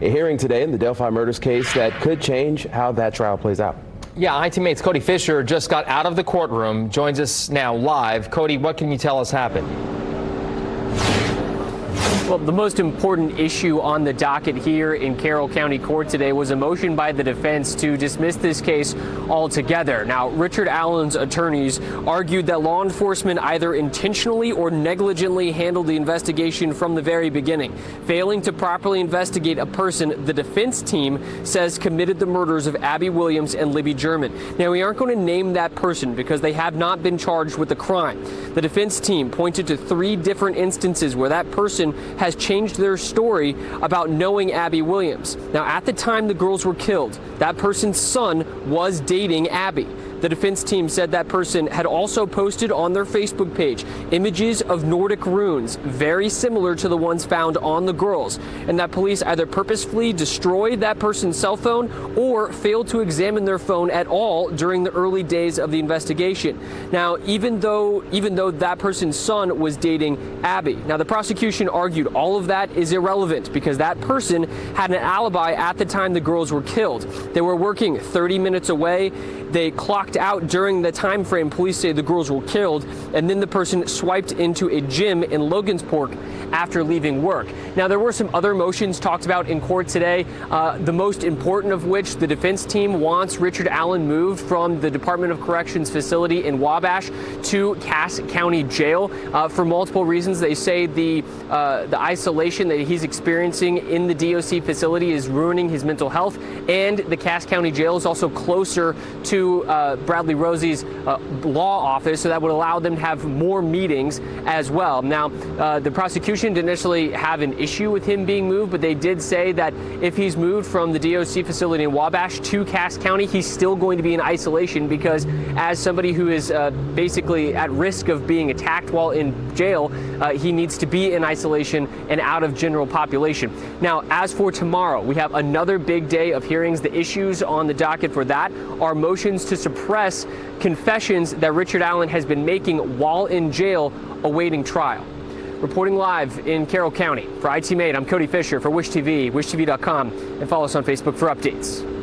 A hearing today in the Delphi murders case that could change how that trial plays out. Yeah, Hi teammates, Kody Fisher just got out of the courtroom, joins us now live. Kody, what can you tell us happened? Well, the most important issue on the docket here in Carroll County Court today was a motion by the defense to dismiss this case altogether. Now, Richard Allen's attorneys argued that law enforcement either intentionally or negligently handled the investigation from the very beginning, failing to properly investigate a person the defense team says committed the murders of Abby Williams and Libby German. Now, we aren't going to name that person because they have not been charged with the crime. The defense team pointed to 3 different instances where that person has changed their story about knowing Abby Williams. Now, at the time the girls were killed, that person's son was dating Abby. The defense team said that person had also posted on their Facebook page images of Nordic runes, very similar to the ones found on the girls, and that police either purposefully destroyed that person's cell phone or failed to examine their phone at all during the early days of the investigation. Now, even though that person's son was dating Abby, now the prosecution argued all of that is irrelevant because that person had an alibi at the time the girls were killed. They were working 30 minutes away. They clocked out during the time frame police say the girls were killed, and then the person swiped into a gym in Logansport after leaving work. Now, there were some other motions talked about in court today, the most important of which the defense team wants Richard Allen moved from the Department of Corrections facility in Wabash to Cass County Jail for multiple reasons. They say the isolation that he's experiencing in the DOC facility is ruining his mental health, and the Cass County Jail is also closer to Bradley Rosie's law office, so that would allow them to have more meetings as well. Now, the prosecution didn't initially have an issue with him being moved, but they did say that if he's moved from the DOC facility in Wabash to Cass County, he's still going to be in isolation because as somebody who is basically at risk of being attacked while in jail, he needs to be in isolation and out of general population. Now, as for tomorrow, we have another big day of hearings. The issues on the docket for that are motions to suppress confessions that Richard Allen has been making while in jail awaiting trial. Reporting live in Carroll County. For ITMate, I'm Kody Fisher for WishTV, wishtv.com, and follow us on Facebook for updates.